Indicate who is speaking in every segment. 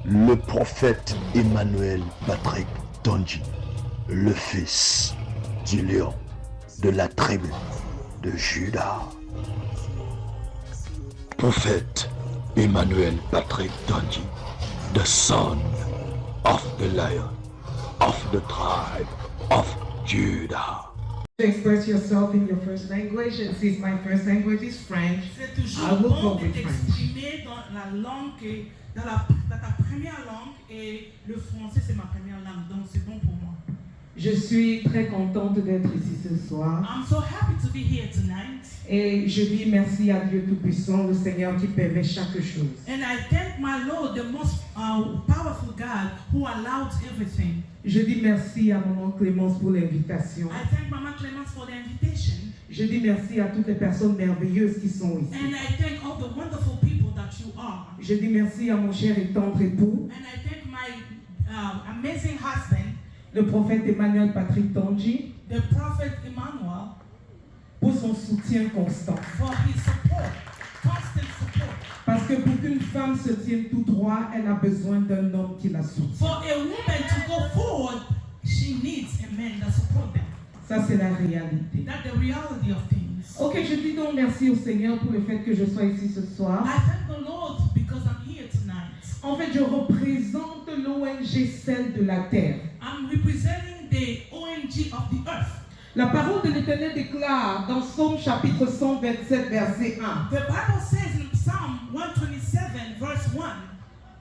Speaker 1: le prophète Emmanuel Patrick Tondji, le fils du lion de la tribu de Juda. Prophète Emmanuel Patrick Tondji, the son of the lion of the tribe of Judah.
Speaker 2: Express yourself in your first language, and since my first language is French,
Speaker 3: C'est toujours
Speaker 2: I will go
Speaker 3: bon de
Speaker 2: with French.
Speaker 3: t'exprimer dans la langue, dans ta première langue, et le français c'est ma première langue, donc c'est bon pour moi.
Speaker 2: Je suis très contente d'être ici ce soir
Speaker 3: I'm so happy to be here tonight,
Speaker 2: et je dis merci à Dieu Tout-Puissant, le Seigneur qui permet chaque chose.
Speaker 3: and I thank my Lord, the most powerful God who allowed everything.
Speaker 2: Je dis merci à Maman Clémence pour l'invitation.
Speaker 3: I thank Mama Clemence for the invitation,
Speaker 2: Je dis merci à toutes les personnes merveilleuses qui sont ici.
Speaker 3: and I thank all the wonderful people that you are.
Speaker 2: Je dis merci à mon cher et tendre époux,
Speaker 3: And I thank my amazing husband,
Speaker 2: le prophète Emmanuel Patrick Tondji,
Speaker 3: the prophet Emmanuel,
Speaker 2: pour son soutien constant.
Speaker 3: for his support, constant support.
Speaker 2: Parce que pour qu'une femme se tienne tout droit, elle a besoin d'un homme qui la soutient.
Speaker 3: For a woman to go forward, she needs a man that support them.
Speaker 2: Ça, c'est la réalité.
Speaker 3: That's the reality of things.
Speaker 2: Ok, je dis donc merci au Seigneur pour le fait que je sois ici ce soir.
Speaker 3: I thank the Lord because I'm here tonight.
Speaker 2: En fait, je représente l'ONG Celle de la Terre.
Speaker 3: I'm representing the ONG of the earth.
Speaker 2: La parole de l'Éternel déclare dans Psaume chapitre 127, verset 1.
Speaker 3: The Bible says in Psalm 127, verse 1,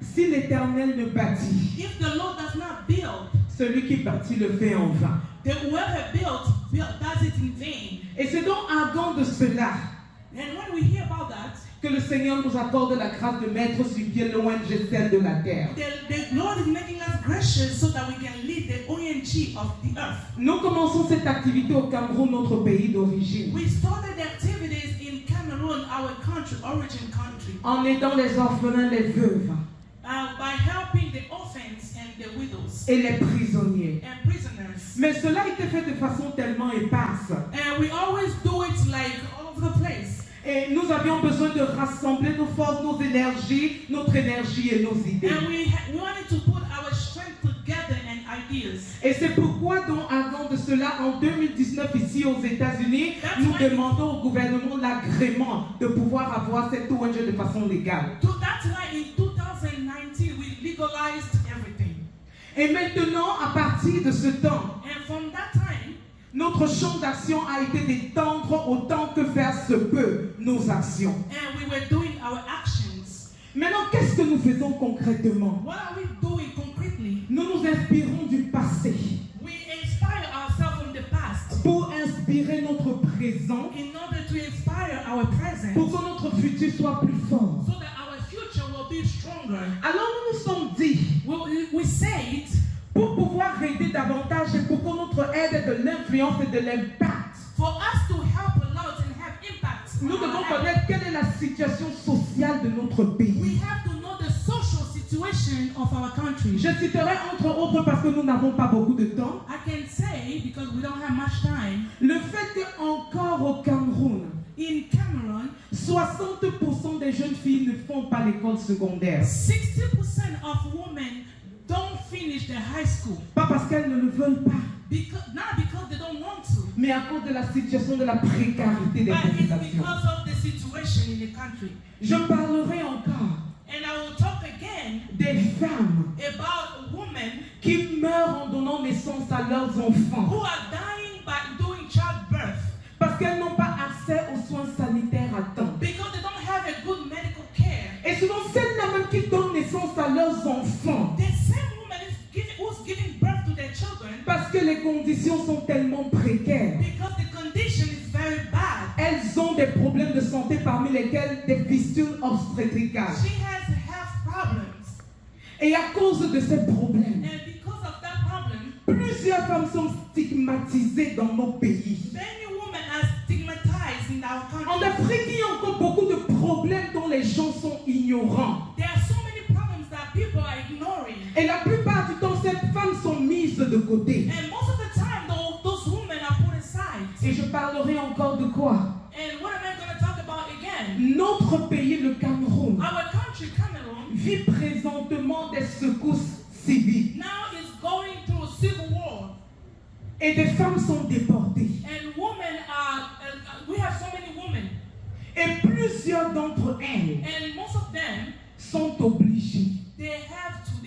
Speaker 2: Si l'Éternel ne bâtit,
Speaker 3: if the Lord does not build,
Speaker 2: celui qui bâtit le fait en vain.
Speaker 3: then whoever built does it in vain.
Speaker 2: Et c'est donc ardent de cela
Speaker 3: And when we hear about that,
Speaker 2: que le Seigneur nous accorde la grâce de mettre sur pied l'ONG Celle de la Terre.
Speaker 3: the Lord is making us gracious so that we can lead the ONG of the earth.
Speaker 2: Nous commençons cette activité au Cameroun, notre pays d'origine,
Speaker 3: We started the activities in Cameroon, our country, origin country,
Speaker 2: en aidant les orphelins, les veuves
Speaker 3: by helping the orphans and the widows
Speaker 2: et les prisonniers.
Speaker 3: and prisoners.
Speaker 2: Mais cela a été fait de façon tellement éparse.
Speaker 3: And we always do it like all over the place.
Speaker 2: Et nous avions besoin de rassembler nos forces, nos énergies, notre énergie et nos idées.
Speaker 3: And we wanted to put our strength together and ideas.
Speaker 2: Et c'est pourquoi, donc, avant de cela, en 2019, ici aux États-Unis, nous demandons au gouvernement l'agrément de pouvoir avoir cette ONG de façon légale.
Speaker 3: So that's why in 2019 we legalized everything.
Speaker 2: Et maintenant, à partir de ce temps,
Speaker 3: And from that time,
Speaker 2: notre champ d'action a été d'étendre autant que faire se peut nos actions.
Speaker 3: and we were doing our actions.
Speaker 2: Maintenant, qu'est-ce que nous faisons concrètement?
Speaker 3: What are we doing concretely?
Speaker 2: Nous nous inspirons du passé
Speaker 3: We inspire ourselves from the past
Speaker 2: pour inspirer notre présent,
Speaker 3: in order to inspire our present
Speaker 2: pour que notre futur soit plus fort.
Speaker 3: so that our future will be stronger.
Speaker 2: Alors nous nous sommes dit,
Speaker 3: We say it
Speaker 2: pour pouvoir aider davantage et pour que notre aide ait de l'influence et de l'impact,
Speaker 3: for us to help a lot and have impact.
Speaker 2: nous
Speaker 3: on our
Speaker 2: devons
Speaker 3: life.
Speaker 2: connaître quelle est la situation sociale de notre
Speaker 3: We
Speaker 2: pays.
Speaker 3: have to know the social situation of our country.
Speaker 2: Je citerai entre autres parce que nous n'avons pas beaucoup de temps,
Speaker 3: I can say, because we don't have much time,
Speaker 2: le fait qu'encore au Cameroun,
Speaker 3: in Cameroon,
Speaker 2: 60% des jeunes filles ne font pas l'école secondaire.
Speaker 3: 60% of women don't finish their high school.
Speaker 2: Pas parce qu'elles ne le veulent pas,
Speaker 3: Not because they don't want to,
Speaker 2: mais à cause de la situation de la précarité des
Speaker 3: but it's
Speaker 2: populations.
Speaker 3: because of the situation in the country.
Speaker 2: Je parlerai encore
Speaker 3: And I will talk again
Speaker 2: des femmes
Speaker 3: about women
Speaker 2: qui meurent en donnant naissance à leurs enfants
Speaker 3: who are dying by doing childbirth
Speaker 2: parce qu'elles n'ont pas accès aux soins sanitaires à temps.
Speaker 3: because they don't have a good medical care.
Speaker 2: Et souvent, celles-là même qui donnent naissance à leurs enfants
Speaker 3: The same woman who's giving birth to their children
Speaker 2: parce que les conditions sont tellement précaires.
Speaker 3: because the condition is very bad.
Speaker 2: Elles ont des problèmes de santé parmi lesquels des fistules obstétricales.
Speaker 3: She has health problems.
Speaker 2: Et à cause de ces problèmes,
Speaker 3: And because of that problem,
Speaker 2: plusieurs femmes sont stigmatisées dans nos pays.
Speaker 3: many women are stigmatized in our
Speaker 2: En
Speaker 3: country.
Speaker 2: Afrique, il y a encore beaucoup de problèmes dont les gens sont ignorants.
Speaker 3: There are so many problems that people are ignoring.
Speaker 2: Et la plupart du temps, ces femmes sont mises de côté.
Speaker 3: And most of the time, those women are put aside.
Speaker 2: Et je parlerai encore de quoi?
Speaker 3: And what am I going to talk about again?
Speaker 2: Notre pays, le Cameroun,
Speaker 3: Our country, Cameroon,
Speaker 2: vit présentement des secousses civiques.
Speaker 3: now is going through a civil war.
Speaker 2: Et des femmes sont déportées.
Speaker 3: And women are, we have so many women.
Speaker 2: Et plusieurs d'entre elles
Speaker 3: And most of them,
Speaker 2: sont obligées
Speaker 3: they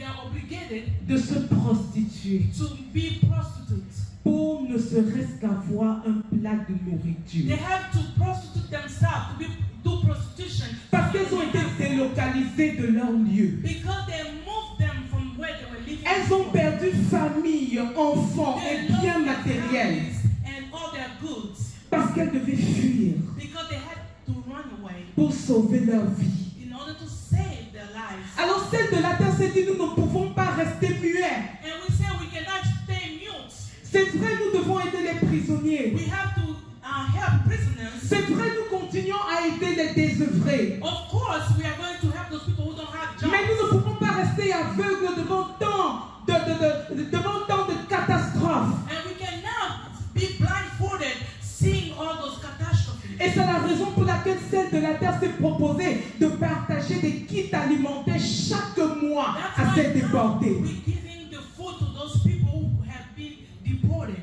Speaker 3: are obligated
Speaker 2: de se prostituer
Speaker 3: to be prostitutes.
Speaker 2: pour ne serait-ce qu'avoir un plat de
Speaker 3: They
Speaker 2: nourriture.
Speaker 3: have to prostitute themselves, do prostitution.
Speaker 2: Parce qu'elles ont été délocalisées de leur lieu.
Speaker 3: Because they moved them from where they were living.
Speaker 2: Elles ont perdu famille, enfants
Speaker 3: They
Speaker 2: et
Speaker 3: lost
Speaker 2: biens
Speaker 3: their
Speaker 2: matériels
Speaker 3: families and all their goods.
Speaker 2: parce qu'elles devaient fuir
Speaker 3: Because they had to run away
Speaker 2: pour sauver leur vie.
Speaker 3: in order to save their lives.
Speaker 2: Alors celle de la terre s'est dit, nous ne pouvons pas rester muets.
Speaker 3: And we say we cannot stay mute.
Speaker 2: C'est vrai, nous devons aider les prisonniers.
Speaker 3: We have to help prisoners.
Speaker 2: C'est vrai, nous continuons à aider les désœuvrés.
Speaker 3: Of course, we are going to help those people who don't have jobs.
Speaker 2: Mais nous ne pouvons pas rester aveugles devant tant de catastrophes.
Speaker 3: And we cannot be blindfolded seeing all those catastrophes.
Speaker 2: Et c'est la raison pour laquelle celle de la terre s'est proposée de partager des kits alimentaires chaque mois
Speaker 3: That's
Speaker 2: à ces
Speaker 3: why now
Speaker 2: déportés.
Speaker 3: we're giving the food to those people who have been deported.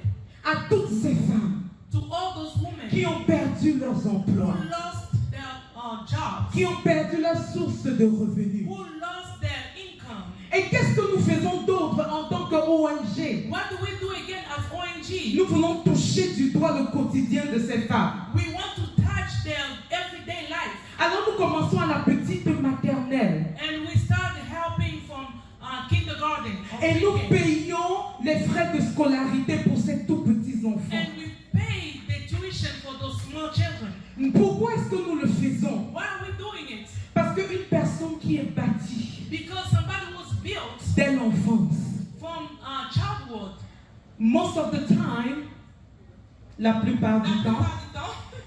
Speaker 2: À toutes ces femmes
Speaker 3: To all those women
Speaker 2: qui ont perdu leurs
Speaker 3: who
Speaker 2: emplois,
Speaker 3: lost their jobs,
Speaker 2: qui ont perdu leur source de revenus.
Speaker 3: who lost their income.
Speaker 2: Et qu'est-ce que nous faisons d'autre en tant qu'ONG?
Speaker 3: What do we do again as ONG?
Speaker 2: Nous voulons toucher du doigt le quotidien de ces femmes.
Speaker 3: We want to touch their everyday life.
Speaker 2: Alors nous commençons à la petite maternelle.
Speaker 3: And we start helping from kindergarten.
Speaker 2: Et nous payons les frais de scolarité pour ces tout petits enfants.
Speaker 3: And we pay the tuition for those small children.
Speaker 2: Pourquoi est-ce que nous le faisons?
Speaker 3: Why are we doing it?
Speaker 2: Parce qu'une personne qui est bâtie
Speaker 3: Because somebody was built
Speaker 2: dès l'enfance,
Speaker 3: from childhood.
Speaker 2: most of the time, la plupart du temps,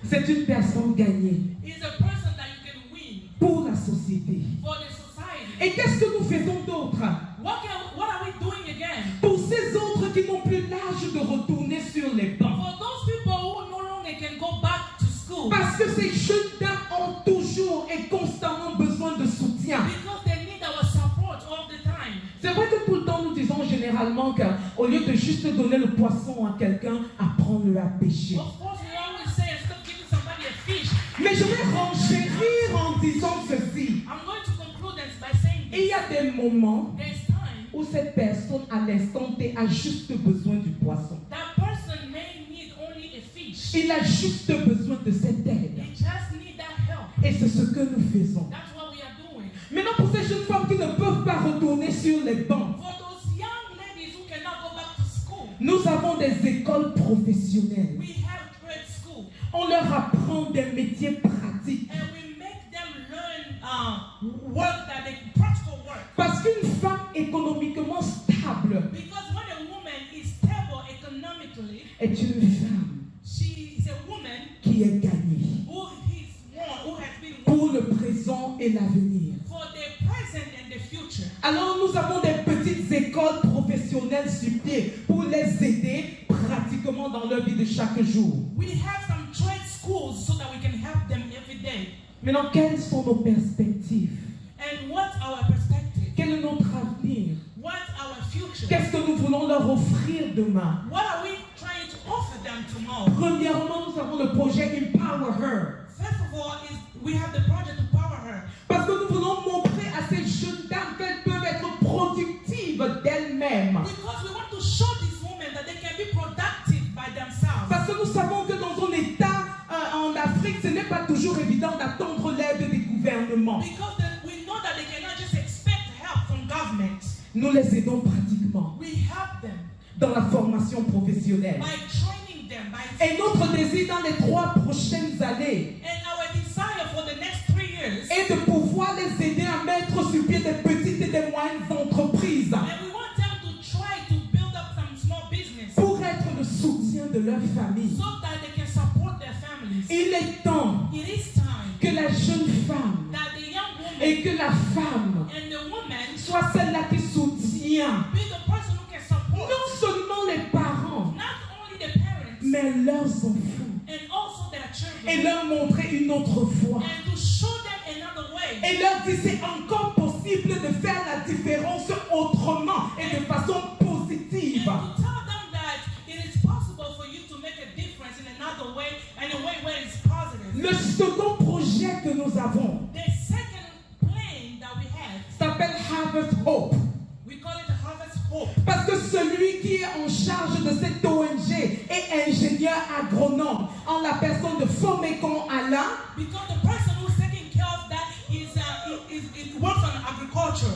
Speaker 2: c'est une personne gagnée
Speaker 3: Is a person that you can win
Speaker 2: pour la société.
Speaker 3: for the society.
Speaker 2: Et qu'est-ce que nous faisons d'autre?
Speaker 3: What are we doing again?
Speaker 2: Pour ces autres qui n'ont plus l'âge de retourner sur les bancs.
Speaker 3: For those people who no longer can go back to school.
Speaker 2: Parce que ces jeunes dames ont toujours et constamment besoin de soutien.
Speaker 3: Because they need our support all the time.
Speaker 2: C'est vrai que tout le temps nous disons généralement qu'au lieu de juste donner le poisson à quelqu'un, apprends-le à pêcher.
Speaker 3: Of course, we always say instead of giving somebody a fish.
Speaker 2: Mais je vais renchérir en disant ceci.
Speaker 3: I'm going to conclude this by saying
Speaker 2: Il y a des moments
Speaker 3: there's time
Speaker 2: où cette personne à l'instant T a juste besoin du poisson.
Speaker 3: that person may need only a fish.
Speaker 2: Il a juste besoin de cette aide.
Speaker 3: They just need that help.
Speaker 2: Et c'est ce que nous faisons.
Speaker 3: That's what we are doing.
Speaker 2: Maintenant pour ces jeunes femmes qui ne peuvent pas retourner sur les bancs,
Speaker 3: For those young ladies who cannot go back to school,
Speaker 2: nous avons des écoles professionnelles.
Speaker 3: we have trade school.
Speaker 2: On leur apprend des métiers pratiques.
Speaker 3: And we make them learn work that they practical work.
Speaker 2: Parce qu'une femme économiquement stable
Speaker 3: Because when a woman is stable economically,
Speaker 2: est une femme
Speaker 3: she is a woman
Speaker 2: qui est gagnée
Speaker 3: who has been
Speaker 2: pour le présent et l'avenir.
Speaker 3: for the present and the future.
Speaker 2: Alors nous avons des petites écoles professionnelles sur pied pour les aider pratiquement dans leur vie de chaque jour.
Speaker 3: We have some trade schools so that we can help them every day.
Speaker 2: Maintenant, quelles sont nos perspectives?
Speaker 3: And what's our perspective?
Speaker 2: Quel est notre avenir?
Speaker 3: What's our future?
Speaker 2: Qu'est-ce que nous voulons leur offrir demain?
Speaker 3: What are we trying to offer them tomorrow?
Speaker 2: Premièrement, nous avons le projet Empower Her.
Speaker 3: First of all, we have the project to power her.
Speaker 2: Parce que nous voulons montrer à ces jeunes dames qu'elles peuvent être productives d'elles-mêmes.
Speaker 3: Because we want to show these women that they can be productive by themselves.
Speaker 2: Parce que nous savons que dans un État en Afrique, ce n'est pas toujours évident d'attendre l'aide des gouvernements.
Speaker 3: Because we know that they cannot just expect help from government.
Speaker 2: Nous les aidons pratiquement
Speaker 3: We help them
Speaker 2: dans la formation professionnelle.
Speaker 3: by training them, by
Speaker 2: Et notre désir dans les 3 prochaines années
Speaker 3: and our desire for the next 3 years.
Speaker 2: est de pouvoir les aider à mettre sur pied des petites et des moyennes entreprises
Speaker 3: And we want them to try to build up some small business
Speaker 2: pour être le soutien de leur famille.
Speaker 3: so that they can support their families.
Speaker 2: Il est temps
Speaker 3: It is time
Speaker 2: que la jeune femme
Speaker 3: that the young woman
Speaker 2: et que la femme
Speaker 3: and the woman
Speaker 2: soit celle-là qui soutient
Speaker 3: be the person who can support
Speaker 2: non seulement les parents,
Speaker 3: not only the parents
Speaker 2: mais leurs enfants
Speaker 3: and also their children,
Speaker 2: et leur montrer une autre voie.
Speaker 3: and to show them another way.
Speaker 2: Et leur dire c'est encore possible Le second projet que nous avons
Speaker 3: The second plan that we have,
Speaker 2: s'appelle Harvest Hope.
Speaker 3: we call it Harvest Hope.
Speaker 2: Parce que celui qui est en charge de cette ONG est ingénieur agronome en la personne de Fomekon Alain.
Speaker 3: Because the person who's taking care of that is works on agriculture.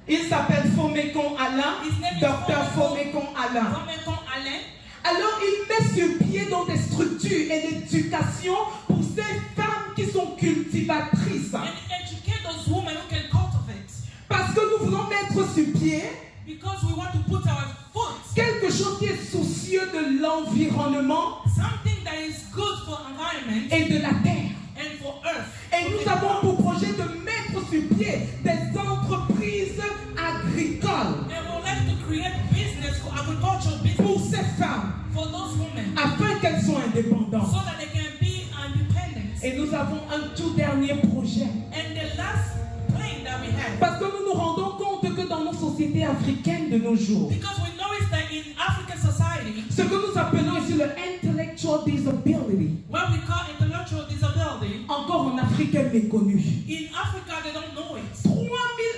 Speaker 2: Il s'appelle Fomekon Alain,
Speaker 3: His name is
Speaker 2: docteur Fomekon Alain.
Speaker 3: Fomekon Alain.
Speaker 2: Alors il met sur pied dans des structures et l'éducation pour ces femmes qui sont cultivatrices.
Speaker 3: And educate those women who can cultivate.
Speaker 2: Parce que nous voulons mettre sur pied
Speaker 3: Because we want to put our foot,
Speaker 2: quelque chose qui est soucieux de l'environnement
Speaker 3: something that is good for environment
Speaker 2: et de la terre.
Speaker 3: and for earth.
Speaker 2: Et nous avons pour projet de mettre sur pied des entreprises agricoles
Speaker 3: And we would like to create business for agricultural
Speaker 2: pour
Speaker 3: business
Speaker 2: ces femmes
Speaker 3: for those women
Speaker 2: afin qu'elles soient indépendantes.
Speaker 3: so that they can be independent.
Speaker 2: Et nous avons un tout dernier projet.
Speaker 3: And the last plan that we have,
Speaker 2: Parce que nous nous rendons compte que dans nos sociétés africaines de nos jours,
Speaker 3: because we notice that in African society,
Speaker 2: ce que nous appelons ici le intellectual disability,
Speaker 3: what we call intellectual disability,
Speaker 2: encore en Afrique est méconnu.
Speaker 3: in Africa they don't know it.
Speaker 2: 3000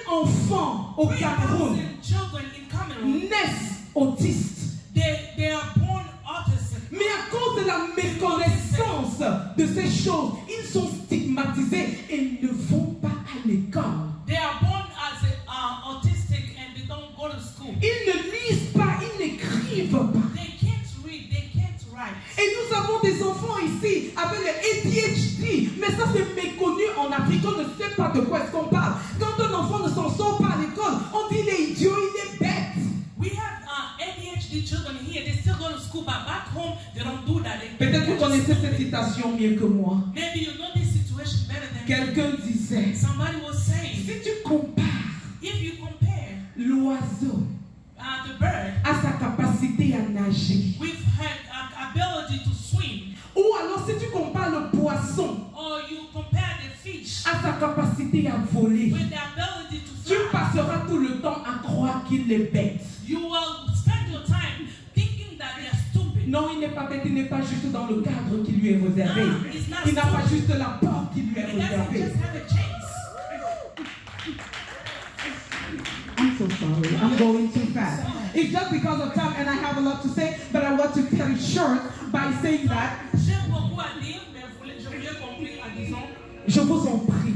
Speaker 2: enfants au Cameroun
Speaker 3: 3,000 children in Cameroon,
Speaker 2: naissent autistes.
Speaker 3: they are born autistic.
Speaker 2: Mais à cause de la méconnaissance de ces choses, ils sont stigmatisés et ne vont pas à l'école.
Speaker 3: They are born as autistic and they don't go to school.
Speaker 2: Ils ne lisent pas, ils n'écrivent pas.
Speaker 3: They can't read, they can't write.
Speaker 2: Et nous avons des enfants ici avec le ADHD, mais ça c'est méconnu en Afrique, on ne sait pas de quoi est-ce qu'on parle. Quand un enfant ne s'en sort pas à l'école, on dit il est idiot, il est bête.
Speaker 3: We have ADHD children here, they still go to school, but back home they don't do that.
Speaker 2: Peut-être que vous connaissez cette citation mieux que moi.
Speaker 3: Maybe you know this situation better than me.
Speaker 2: Quelqu'un disait,
Speaker 3: Somebody was saying,
Speaker 2: si tu compares
Speaker 3: if you compare
Speaker 2: l'oiseau
Speaker 3: the bird
Speaker 2: à sa capacité à nager,
Speaker 3: with her ability to swim,
Speaker 2: ou alors si tu compares le poisson
Speaker 3: or you compare the fish
Speaker 2: à sa capacité à voler,
Speaker 3: with the ability to
Speaker 2: tu
Speaker 3: fly,
Speaker 2: passeras tout le temps à croire qu'il est bête.
Speaker 3: you will spend your time thinking that they are stupid.
Speaker 2: Non, il n'est pas bête, il n'est pas juste dans le cadre qui lui est réservé.
Speaker 3: No, it's not
Speaker 2: Il n'a pas
Speaker 3: stupid.
Speaker 2: juste la porte qui lui est
Speaker 3: He doesn't
Speaker 2: réservée.
Speaker 3: just have a chance.
Speaker 2: I'm so sorry, I'm going too fast. It's just because of time and I have a lot to say, but I want to cut it short by saying that
Speaker 3: J'ai beaucoup à dire, mais je voulais conclure en disant,
Speaker 2: je vous en prie,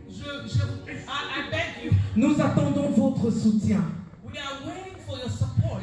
Speaker 3: I beg you,
Speaker 2: nous attendons votre soutien.
Speaker 3: we are waiting for your support.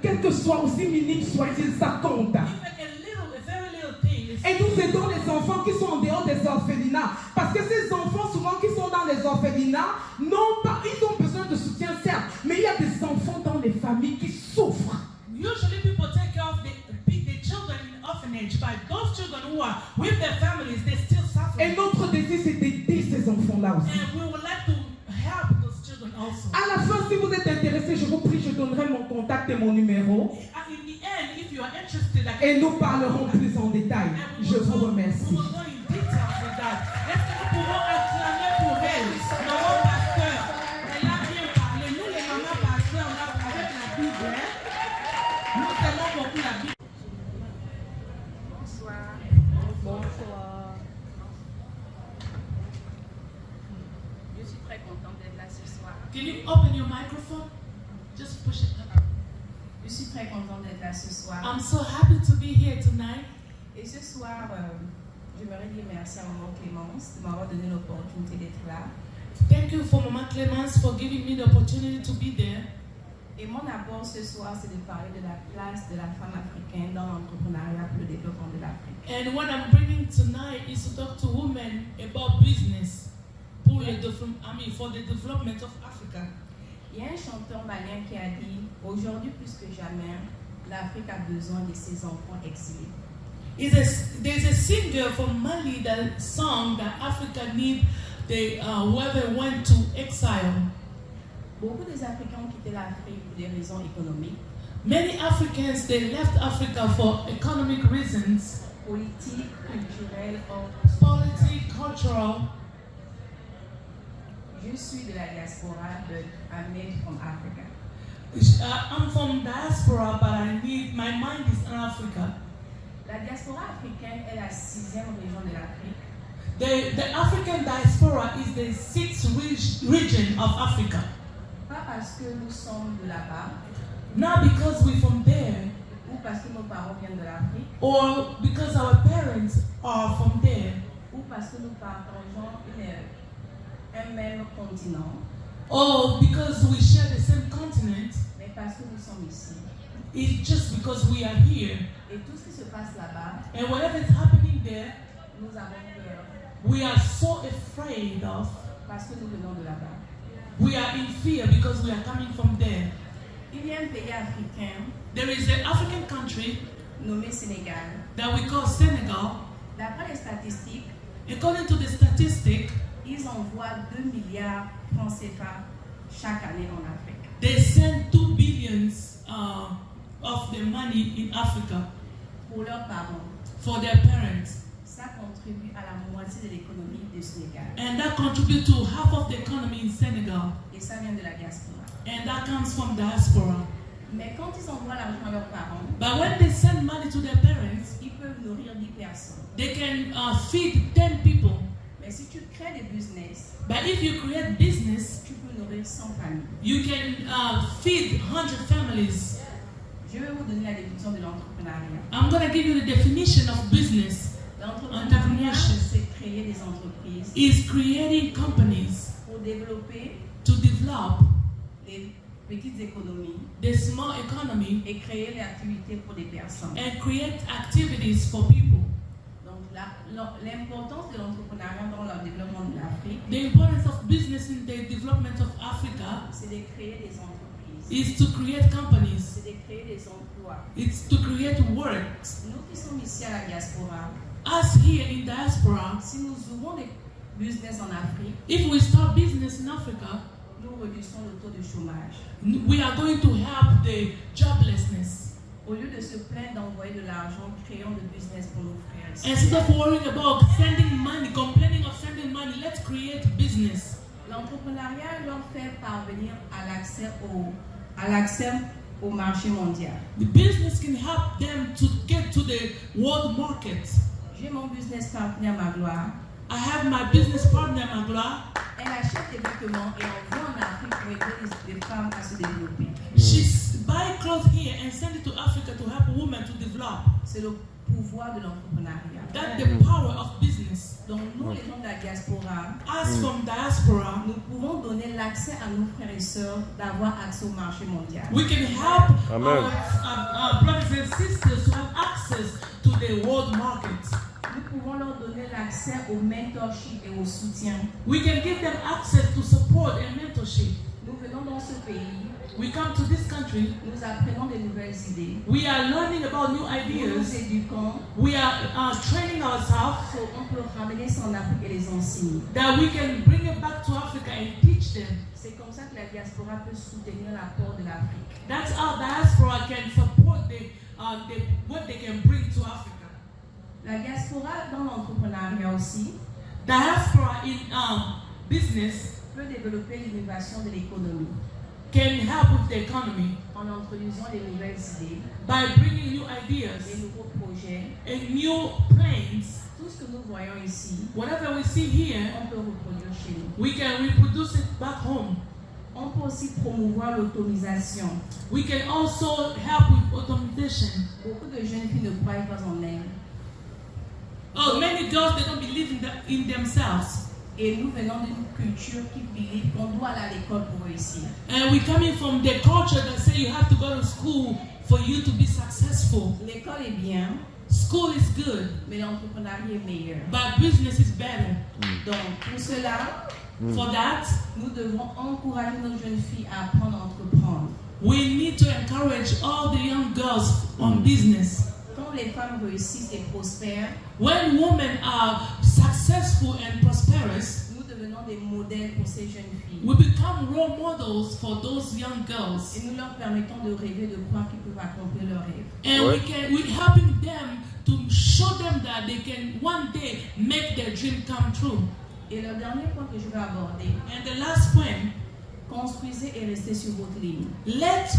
Speaker 2: Quel que soit, aussi minime soit-il, ça compte.
Speaker 3: Even a very little thing is.
Speaker 2: Et nous aidons les enfants qui sont en dehors des orphelinats. Parce que ces enfants, souvent, qui sont dans les orphelinats, ils ont besoin de soutien, certes. Mais il y a des enfants dans les familles qui souffrent.
Speaker 3: Usually people take care of the children in orphanage, but those children who are with their families, they still suffer.
Speaker 2: Et notre désir, c'est d'aider ces enfants-là aussi.
Speaker 3: And we would like to help those children also.
Speaker 2: À la fin, si vous êtes intéressé, je vous prie, je donnerai mon contact et mon numéro.
Speaker 3: And in the end, if you are interested, I can
Speaker 2: Et nous parlerons plus en détail.
Speaker 3: and
Speaker 2: Je vous
Speaker 3: we
Speaker 2: remercie.
Speaker 3: will go in detail with that. Est-ce que nous pouvons acclamer pour elle, maman pasteur? Elle a bien parlé. Nous, les mamans pasteurs, on a avec la Bible. Hein? Nous aimons beaucoup la Bible.
Speaker 4: Bonsoir. Bonsoir. Je suis très contente d'être là ce soir.
Speaker 3: Can you open your microphone? Just push it up.
Speaker 4: Je suis très contente d'être là ce soir.
Speaker 3: I'm so happy to be here tonight.
Speaker 4: Et ce soir, j'aimerais dire merci à Maman Clémence de m'avoir donné l'opportunité d'être là.
Speaker 3: Thank you for Mama Clemence for giving me the opportunity to be there.
Speaker 4: Et mon apport ce soir, c'est de parler de la place de la femme africaine dans l'entrepreneuriat pour le développement de l'Afrique.
Speaker 3: And what I'm bringing tonight is to talk to women about business for the development of Africa.
Speaker 4: Il y a un chanteur malien qui a dit, aujourd'hui plus que jamais, l'Afrique a besoin de ses enfants exilés.
Speaker 3: There's a singer from Mali that song that Africa need whoever went to exile.
Speaker 4: Beaucoup des Africains ont quitté l'Afrique pour des raisons économiques,
Speaker 3: Many Africans, they left Africa for economic reasons,
Speaker 4: politiques, culturelles,
Speaker 3: politics, cultural.
Speaker 4: Je suis de la diaspora, but I'm made from Africa.
Speaker 3: I'm from diaspora, but my mind is in Africa.
Speaker 4: La diaspora africaine est la 6e région de l'Afrique.
Speaker 3: The African diaspora is the 6th region of Africa.
Speaker 4: Pas parce que nous sommes de là-bas,
Speaker 3: Not because we're from there,
Speaker 4: ou parce que nos parents viennent de l'Afrique,
Speaker 3: or because our parents are from there,
Speaker 4: ou parce que nous partageons un même continent,
Speaker 3: or because we share the same continent.
Speaker 4: mais parce que nous sommes ici.
Speaker 3: It's just because we are here.
Speaker 4: Et tout ce qui se passe là-bas,
Speaker 3: And whatever is happening there,
Speaker 4: nous avons peur
Speaker 3: we are so afraid of.
Speaker 4: parce que nous venons de là-bas.
Speaker 3: We are in fear because we are coming from there.
Speaker 4: Il y a un pays africain
Speaker 3: There is an African country
Speaker 4: nommé Sénégal.
Speaker 3: that we call Senegal.
Speaker 4: D'après les statistiques,
Speaker 3: According to the statistic,
Speaker 4: ils envoient 2 milliards francs CFA chaque année en Afrique.
Speaker 3: they send 2 billions of their money in Africa
Speaker 4: Pour leurs parents,
Speaker 3: for their parents.
Speaker 4: ça contribue à la moitié de l'économie du Sénégal.
Speaker 3: And that contributes to half of the economy in Senegal.
Speaker 4: Et ça vient de la diaspora.
Speaker 3: And that comes from diaspora.
Speaker 4: Mais quand ils envoient l'argent à leurs parents,
Speaker 3: But when they send money to their parents,
Speaker 4: ils peuvent nourrir 10 personnes.
Speaker 3: they can feed 10 people.
Speaker 4: Mais si tu crées des business,
Speaker 3: But if you create business,
Speaker 4: tu peux nourrir 100 familles.
Speaker 3: you can feed 100 families.
Speaker 4: Je vais vous donner la définition de l'entrepreneuriat.
Speaker 3: I'm going to give you the definition of business.
Speaker 4: L'entrepreneuriat, c'est créer des entreprises
Speaker 3: Is creating companies
Speaker 4: pour développer
Speaker 3: to develop
Speaker 4: des petites économies
Speaker 3: the small economy
Speaker 4: et créer des activités pour des personnes.
Speaker 3: and create activities for people.
Speaker 4: Donc l'importance de l'entrepreneuriat dans le développement de l'Afrique,
Speaker 3: The importance of business in the development of Africa
Speaker 4: c'est de créer des entreprises,
Speaker 3: is to create companies.
Speaker 4: c'est de créer des emplois.
Speaker 3: It's to create work.
Speaker 4: Nous qui sommes ici à la diaspora,
Speaker 3: Us here in diaspora,
Speaker 4: si nous ouvrons des business en Afrique,
Speaker 3: if we start business in Africa,
Speaker 4: nous réduisons le taux de chômage.
Speaker 3: we are going to help the joblessness.
Speaker 4: Au lieu de se plaindre d'envoyer de l'argent, créons de business pour nos frères ici.
Speaker 3: Instead of worrying about sending money, complaining of sending money, let's create business.
Speaker 4: L'entrepreneuriat leur fait parvenir à l'accès au marché mondial.
Speaker 3: The business can help them to get to the world market.
Speaker 4: J'ai mon business partner Magloire.
Speaker 3: I have my business partner, Magla.
Speaker 4: Elle achète des vêtements et envoie en Afrique pour aider les femmes à se développer.
Speaker 3: She buy clothes here and send it to Africa to help women to develop.
Speaker 4: C'est le pouvoir de l'entrepreneuriat.
Speaker 3: That's the power of business.
Speaker 4: Donc nous, les gens de la diaspora,
Speaker 3: As from diaspora,
Speaker 4: nous pouvons donner l'accès à nos frères et sœurs d'avoir accès au marché mondial.
Speaker 3: we can help
Speaker 5: Amen.
Speaker 3: our brothers and sisters to have access to the world market.
Speaker 4: Nous pouvons leur donner l'accès au mentorship et au soutien.
Speaker 3: We can give them access to support and mentorship.
Speaker 4: Nous venons dans ce pays,
Speaker 3: We come to this country,
Speaker 4: nous apprenons de nouvelles idées.
Speaker 3: we are learning about new
Speaker 4: Nous nous
Speaker 3: ideas,
Speaker 4: éduquons,
Speaker 3: we are training ourselves
Speaker 4: so on peut ramener ça en Afrique et les enseigner.
Speaker 3: that we can bring it back to Africa and teach them.
Speaker 4: C'est comme ça que la diaspora peut soutenir l'apport de l'Afrique.
Speaker 3: That's how diaspora can support what they can bring to Africa.
Speaker 4: La diaspora dans l'entrepreneuriat aussi
Speaker 3: Diaspora in business
Speaker 4: peut développer l'innovation de l'économie
Speaker 3: can help with the economy
Speaker 4: en introduisant des nouvelles idées,
Speaker 3: by bringing new
Speaker 4: des
Speaker 3: ideas
Speaker 4: nouveaux projets.
Speaker 3: and new plans.
Speaker 4: Tout ce que nous voyons ici,
Speaker 3: Whatever we see here,
Speaker 4: on peut reproduire chez nous.
Speaker 3: we can reproduce it back home.
Speaker 4: On peut aussi promouvoir l'automisation.
Speaker 3: We can also help with automation.
Speaker 4: Beaucoup de jeunes filles ne croient pas en elles.
Speaker 3: Oh, many girls, they don't believe in themselves.
Speaker 4: Et nous venons d'une culture qui believe qu'on doit aller à l'école pour réussir.
Speaker 3: And we're coming from the culture that say you have to go to school for you to be successful.
Speaker 4: L'école est bien,
Speaker 3: School is good,
Speaker 4: mais l'entrepreneuriat est meilleur.
Speaker 3: but business is better.
Speaker 4: Donc, pour cela,
Speaker 3: For that,
Speaker 4: nous devons encourager nos jeunes filles à apprendre à entreprendre.
Speaker 3: we need to encourage all the young girls on business.
Speaker 4: Quand les femmes réussissent et prospèrent,
Speaker 3: When women are successful and prosperous,
Speaker 4: nous devenons des modèles pour ces jeunes filles.
Speaker 3: we become role models for those young girls.
Speaker 4: Et nous leur permettons de rêver, de croire qu'ils peuvent accomplir leurs rêves.
Speaker 3: And we're helping them to show them that they can one day make their dream come true.
Speaker 4: Et le dernier point que je vais aborder,
Speaker 3: And the last point,
Speaker 4: Construisez et restez sur votre ligne.
Speaker 3: Let's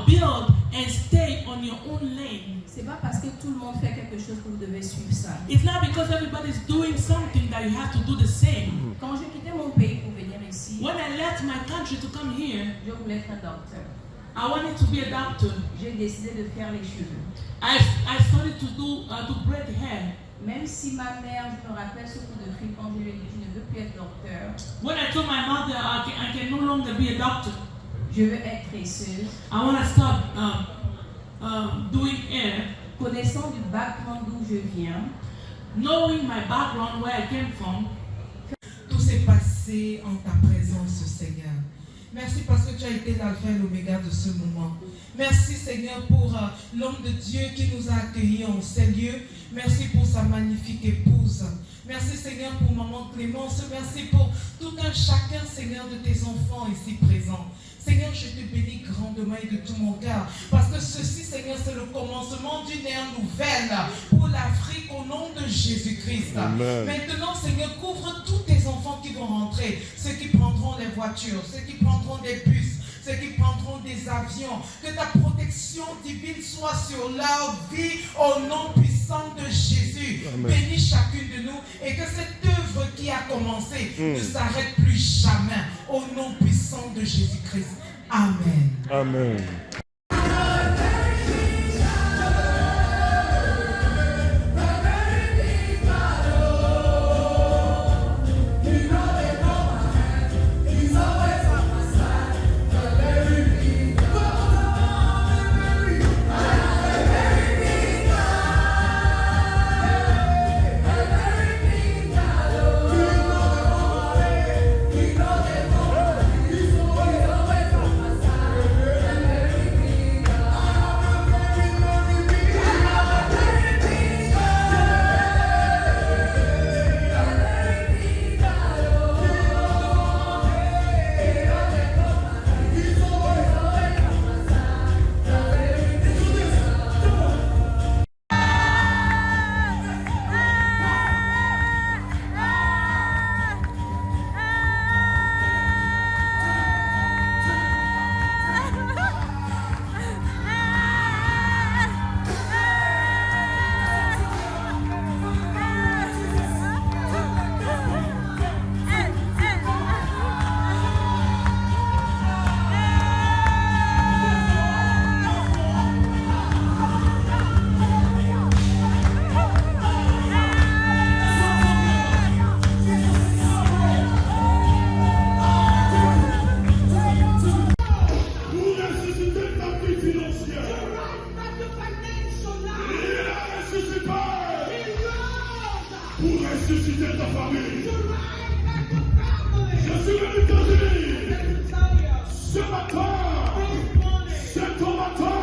Speaker 3: build and stay on your own lane.
Speaker 4: C'est pas parce que tout le monde fait quelque chose que vous devez suivre ça.
Speaker 3: It's not because everybody's doing something that you have to do the same.
Speaker 4: Quand j'ai quitté mon pays pour venir ici,
Speaker 3: When I left my country to come here,
Speaker 4: je voulais être un docteur.
Speaker 3: I wanted to be a doctor.
Speaker 4: J'ai décidé de faire les cheveux.
Speaker 3: I started to do to braid hair.
Speaker 4: Même si ma mère, je me rappelle ce coup de fil quand je lui ai dit je ne veux plus être docteur,
Speaker 3: When I told my mother I can no longer be a doctor,
Speaker 4: je veux être tresseuse.
Speaker 3: I want to stop doing hair.
Speaker 4: Connaissant du background d'où je viens,
Speaker 3: Knowing my background, where I came from,
Speaker 2: Tout s'est passé en ta présence, Seigneur. Merci parce que tu as été l'alpha et l'oméga de ce moment. Merci, Seigneur, pour l'homme de Dieu qui nous a accueillis en ces lieux. Merci pour sa magnifique épouse. Merci, Seigneur, pour maman Clémence. Merci pour tout un chacun, Seigneur, de tes enfants ici présents. Seigneur, je te bénis grandement et de tout mon cœur. Parce que ceci, Seigneur, c'est le commencement d'une ère nouvelle pour l'Afrique au nom de Jésus-Christ.
Speaker 5: Amen.
Speaker 2: Maintenant, Seigneur, couvre tous tes enfants qui vont rentrer. Ceux qui prendront les voitures, ceux qui prendront des bus, ceux qui prendront des avions. Que ta protection divine soit sur leur vie au nom puissant de Jésus.
Speaker 5: Amen.
Speaker 2: Bénis chacune de nous et que cette œuvre qui a commencé ne s'arrête plus jamais. Au nom puissant de Jésus-Christ. Amen.
Speaker 5: Amen.
Speaker 6: Pour ressusciter ta famille. Je suis venu te dire, ce matin, c'est ton matin,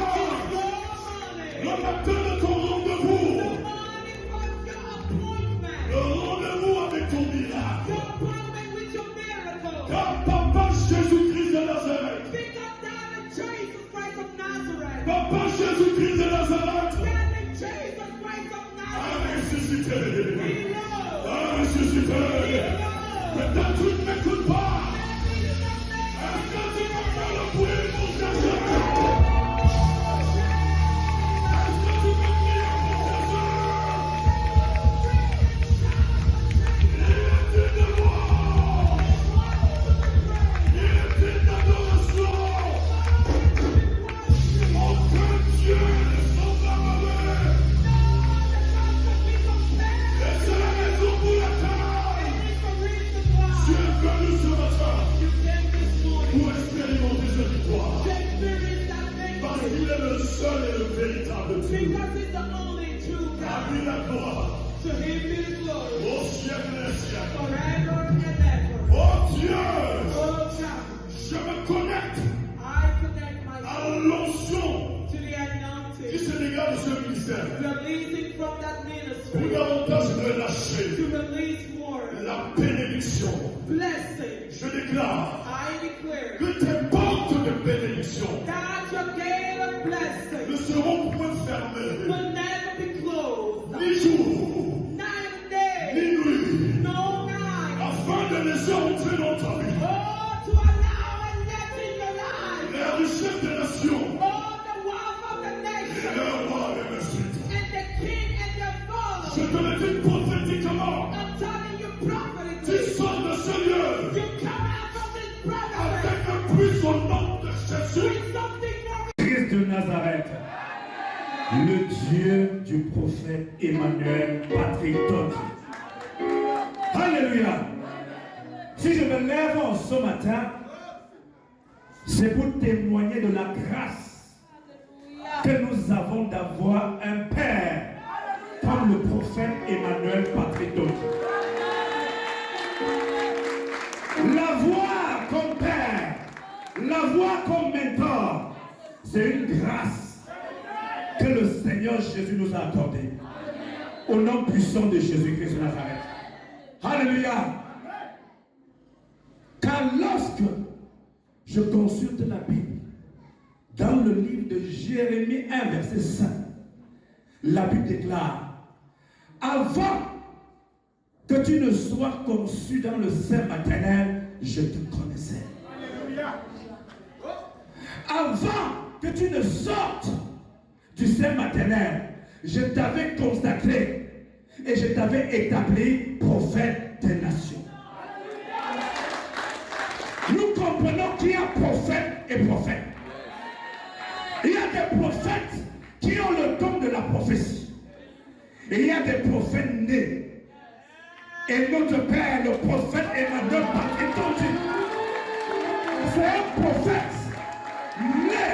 Speaker 6: le matin de ton rendez-vous, le rendez-vous avec ton miracle. Car Papa Jésus-Christ de Nazareth, Papa Jésus-Christ de Nazareth, a ressuscité. Mais toi, tu ne m'écoutes pas. Est-ce que tu vas faire le bruit pour Jésus? Est-ce que tu vas prier pour Jésus? Il est digne de gloire. Il est digne d'adoration. Aucun Dieu ne semblable. Et c'est la raison pour laquelle tu es venu ce matin pour expérimenter cette victoire. Parce qu'il est le seul et le véritable Dieu. À lui la gloire. Au siècle des siècles. Oh Dieu, je me connecte à l'onction qui se dégage de ce ministère. Pour davantage relâcher la bénédiction. Je déclare que tes portes de bénédiction ne seront point fermées, ni jour, ni nuit, afin de laisser entrer dans ta vie prophète Emmanuel Patrick Tonji. Alléluia. Si je me lève ce matin, c'est pour témoigner de la grâce que nous avons d'avoir un père comme le prophète Emmanuel Patrick Tonji. L'avoir comme père, l'avoir comme mentor, c'est une grâce que le Seigneur Jésus nous a accordée. Au nom puissant de Jésus-Christ de Nazareth. Alléluia. Car lorsque je consulte la Bible, dans le livre de Jérémie 1, verset 5, la Bible déclare: avant que tu ne sois conçu dans le sein maternel, je te connaissais. Avant que tu ne sortes du sein maternel, je t'avais consacré et je t'avais établi prophète des nations. Nous comprenons qu'il y a prophète et prophète. Il y a des prophètes qui ont le don de la prophétie. Et il y a des prophètes nés. Et notre père, le prophète Emmanuel Patrick Tonji, c'est un prophète né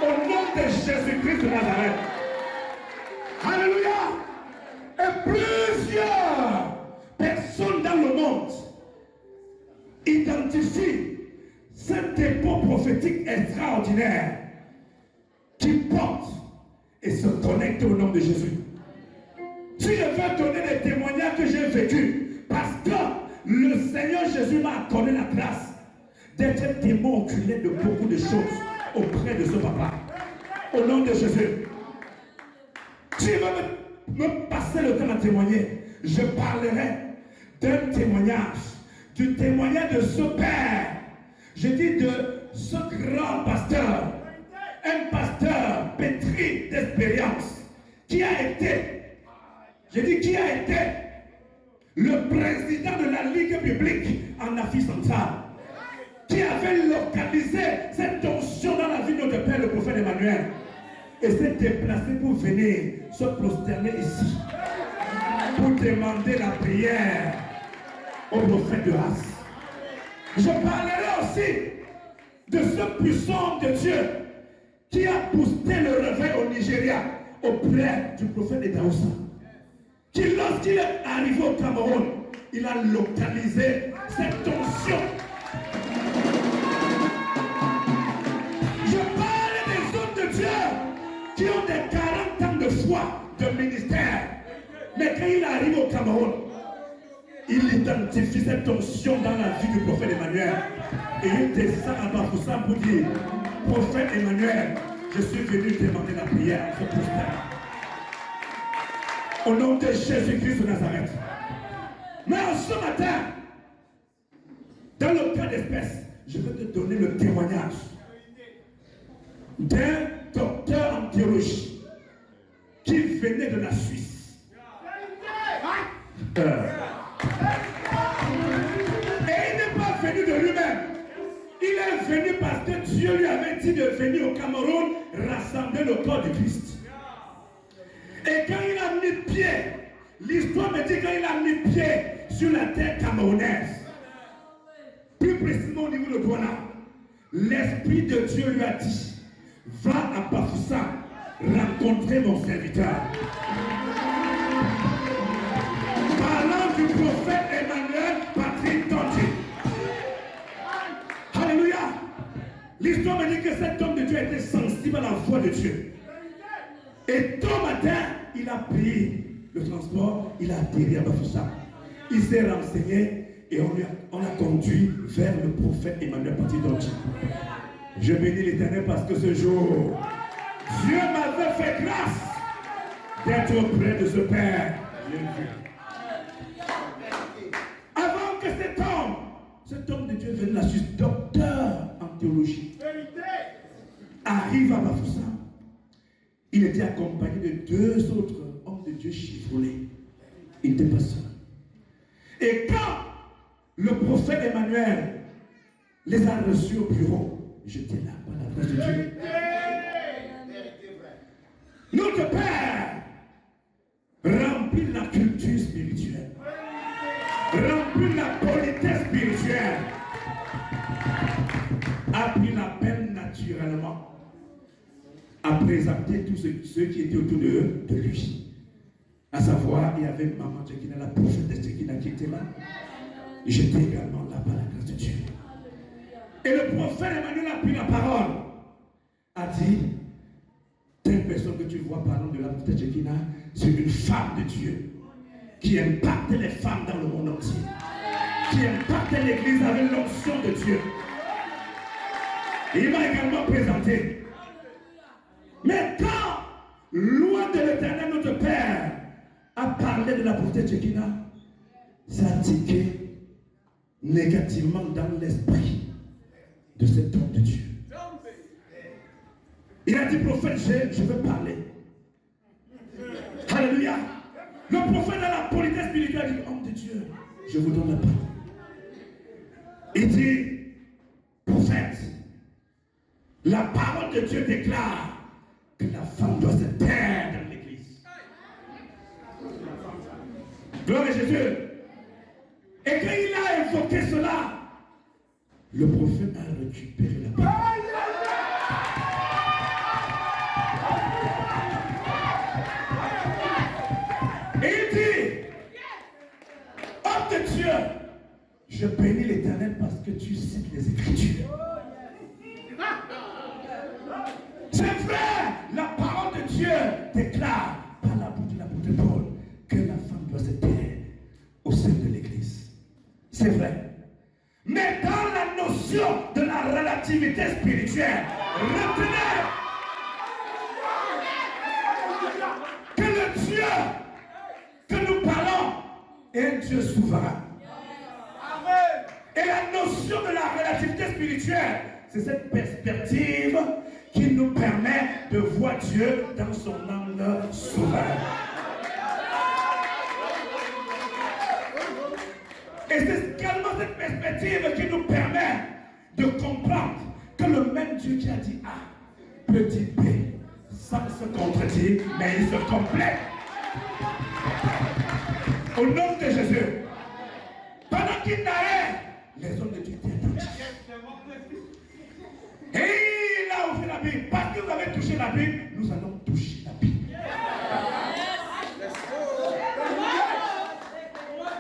Speaker 6: au nom de Jésus-Christ de Nazareth. Alléluia. Et plusieurs personnes dans le monde identifient cet dépôt prophétique extraordinaire qui porte et se connecte au nom de Jésus. Si je veux donner des témoignages que j'ai vécus, parce que le Seigneur Jésus m'a accordé la grâce d'être témoin oculaire de beaucoup de choses auprès de ce papa. Au nom de Jésus. Si je veux me passer le temps à témoigner, je parlerai d'un témoignage, du témoignage de ce père. Je dis de ce grand pasteur, un pasteur pétri d'expérience, qui a été, je dis qui a été le président de la Ligue biblique en Afrique centrale, qui avait localisé cette onction dans la vie de notre père, le prophète Emmanuel, et s'est déplacé pour venir se prosterner ici, pour demander la prière au prophète de As. Je parlerai aussi de ce puissant de Dieu qui a boosté le réveil au Nigeria auprès du prophète de Daoussa, qui lorsqu'il est arrivé au Cameroun, il a localisé cette onction. Je parle des hommes de Dieu qui ont des 40 ans de foi, de ministère, mais quand il arrive au Cameroun, il identifie cette onction dans la vie du prophète Emmanuel et il descend à Bafoussam pour dire: prophète Emmanuel, je suis venu demander la prière à ce prophète. Au nom de Jésus-Christ de Nazareth. Mais ce matin, dans le cas d'espèce, je vais te donner le témoignage d'un docteur en théologie qui venait de la Suisse. Et il n'est pas venu de lui-même. Il est venu parce que Dieu lui avait dit de venir au Cameroun rassembler le corps du Christ. Et quand il a mis pied, l'histoire me dit quand il a mis pied sur la terre camerounaise, plus précisément au niveau de Douala, l'Esprit de Dieu lui a dit: va à Bafoussam rencontrer mon serviteur. Parlant du prophète Emmanuel Patrick Tonji. Alléluia. L'histoire me dit que cet homme de Dieu était sensible à la voix de Dieu. Et tôt matin, il a pris le transport, il a atterri à Bafoussam. Il s'est renseigné et on l'a conduit vers le prophète Emmanuel Patrick Tonji. Je bénis l'Éternel parce que ce jour, Dieu m'avait fait grâce d'être auprès de ce Père. Avant que cet homme de Dieu vienne de la Suisse, docteur en théologie, arrive à Bafoussam. Il était accompagné de 2 autres hommes de Dieu chevronnés. Il n'était pas seul. Et quand le prophète Emmanuel les a reçus au bureau, j'étais là par la grâce de Dieu. Notre Père rempli la politesse spirituelle, a pris la peine naturellement à présenter tous ceux qui étaient autour de lui. À savoir, il y avait maman Tchekina, la prophète de Tchekina qui était là. J'étais également là par la grâce de Dieu. Et le prophète Emmanuel a pris la parole, a dit, telle personne que tu vois parlant de la prophète Tchekina, c'est une femme de Dieu qui impacte les femmes dans le monde entier, qui impacte l'église avec l'onction de Dieu. Et il m'a également présenté. Mais quand, loin de l'Éternel, notre Père, a parlé de la prophétesse Tchekina, ça a tiqué négativement dans l'esprit de cet homme de Dieu. Il a dit, prophète, je veux parler. Alléluia. Le prophète dans la politesse spirituelle dit, homme de Dieu, je vous donne la parole. Il dit, prophète, la parole de Dieu déclare que la femme doit se taire dans l'église. Gloire à Jésus. Et quand il a évoqué cela, le prophète a récupéré la parole. Et il dit, homme de Dieu, je bénis l'Éternel parce que tu cites les Écritures. C'est vrai, la parole de Dieu déclare par la bouche de l'apôtre Paul que la femme doit se taire au sein de l'Église. C'est vrai. Mais dans la notion de la relativité spirituelle, retenez que le Dieu que nous parlons est un Dieu souverain. Et la notion de la relativité spirituelle, c'est cette perspective qui nous permet de voir Dieu dans son angle souverain. Et c'est également cette perspective qui nous permet de comprendre que le même Dieu qui a dit A, petit B, sans se contredire, mais il se complète. Au nom de Jésus, pendant qu'il narrait, les hommes de Dieu étaient attentifs. Et il a ouvert la Bible. Parce que vous avez touché la Bible, nous allons toucher la Bible.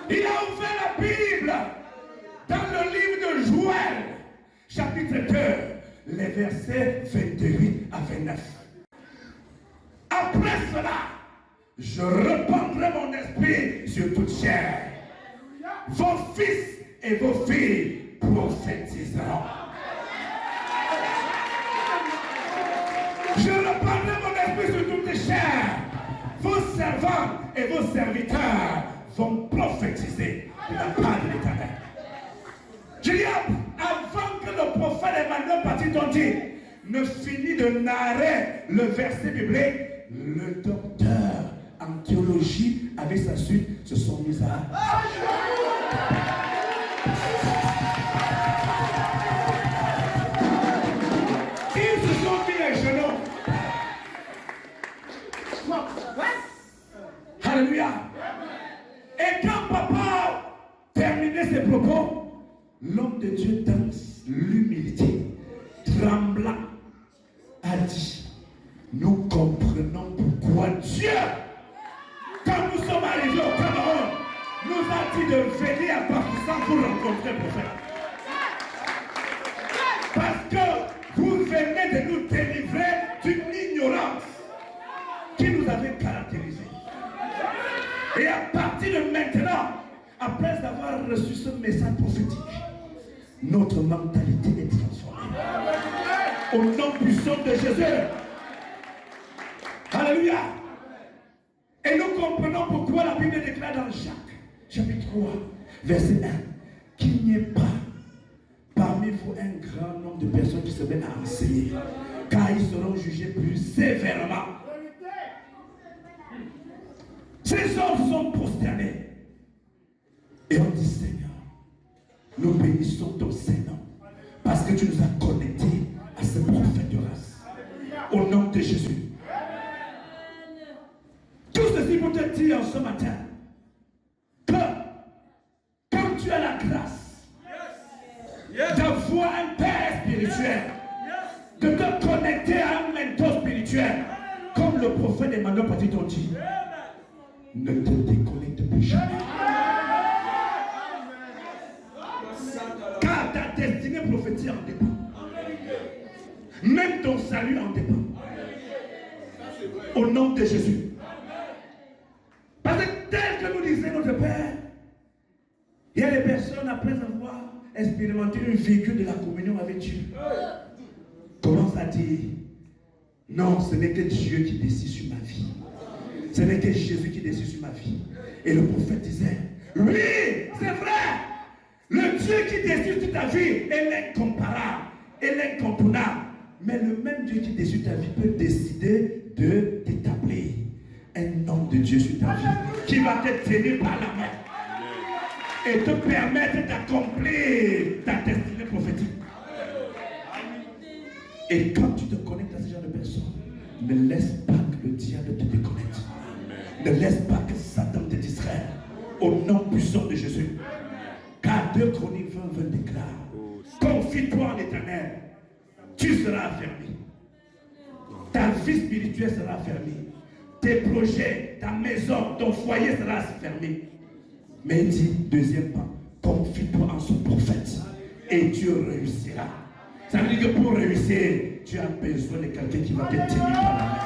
Speaker 6: Il a ouvert la Bible dans le livre de Joël, chapitre 2, les versets 28 à 29. Après cela, je répandrai mon esprit sur toute chair. Vos fils et vos filles prophétiseront. Je répandrai mon esprit sur toutes les chairs. Vos servants et vos serviteurs vont prophétiser de la part de l'Éternel. Je dis, avant que le prophète Emmanuel Patitonti ne finit de narrer le verset biblique, le docteur en théologie avec sa suite se sont mis à... Ils se sont mis à genoux. Alléluia. Et quand papa terminait ses propos, l'homme de Dieu dans l'humilité, tremblant, a dit, nous comprenons pourquoi Dieu, quand nous sommes arrivés au Cameroun, nous a dit de venir à Bafoussam pour rencontrer le prophète. Parce que vous venez de nous délivrer d'une ignorance qui nous avait caractérisé. Et à partir de maintenant, après avoir reçu ce message prophétique, notre mentalité est transformée. Au nom puissant de Jésus. Alléluia. Et nous comprenons pourquoi la Bible déclare dans Jacques, chapitre 3, verset 1, qu'il n'y ait pas parmi vous un grand nombre de personnes qui se mettent à enseigner, car ils seront jugés plus sévèrement. Ces hommes sont prosternés. Et on dit, Seigneur, nous bénissons ton Seigneur, parce que tu nous as connectés à ce prophète de race. Au nom de Jésus. Tout ceci pour te dire ce matin que tu as la grâce d'avoir un père spirituel, de te connecter à un mentor spirituel, comme le prophète Emmanuel Petit t'ont dit, ne te déconnecte plus jamais. Car ta destinée prophétique en dépend. Même ton salut en dépend. Au nom de Jésus. Parce que tel que nous disait notre Père, il y a des personnes après avoir expérimenté une véhicule de la communion avec Dieu, commencent à dire, non, ce n'est que Dieu qui décide sur ma vie. Ce n'est que Jésus qui décide sur ma vie. Et le prophète disait, oui, c'est vrai. Le Dieu qui décide sur ta vie est l'incomparable, est l'incontournable. Mais le même Dieu qui décide sur ta vie peut décider de t'établir un homme de Dieu sur ta vie qui va te tenir par la main et te permettre d'accomplir ta destinée prophétique. Et quand tu te connectes à ce genre de personnes, ne laisse pas que le diable te déconnecte. Ne laisse pas que Satan te distraie. Au nom puissant de Jésus. Car 2 Chroniques 20 déclare, confie-toi en l'Éternel, tu seras affermi. Ta vie spirituelle sera affermie. Tes projets, ta maison, ton foyer sera affermi. Mais il dit, deuxième point, confie-toi en son prophète et tu réussiras. Ça veut dire que pour réussir, tu as besoin de quelqu'un qui va te tenir par la main.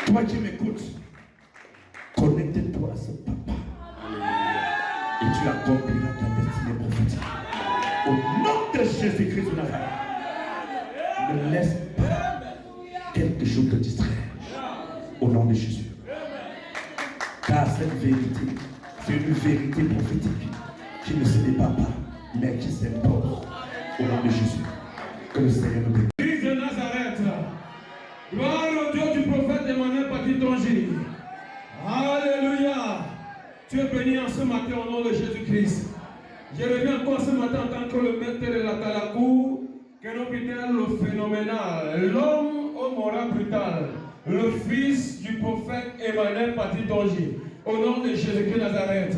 Speaker 6: Toi qui m'écoutes, connecte-toi à ce papa. Et tu accompliras ta destinée prophétique. Au nom de Jésus-Christ de Nazareth, ne laisse pas quelque chose te distraire. Au nom de Jésus. Car cette vérité, c'est une vérité prophétique qui ne se débat pas, mais qui s'impose. Au nom de Jésus. Que le Seigneur nous bénisse.
Speaker 5: Christ de Nazareth. Gloire au Dieu du prophète Emmanuel Petit Tongi. Alléluia. Tu es béni en ce matin au nom de Jésus-Christ. Je reviens encore ce matin en tant que le maître de la Talakou, que nous pitons le phénoménal, l'homme au moral brutal, le fils du prophète Emmanuel Petit Tongi, au nom de Jésus-Christ Nazareth.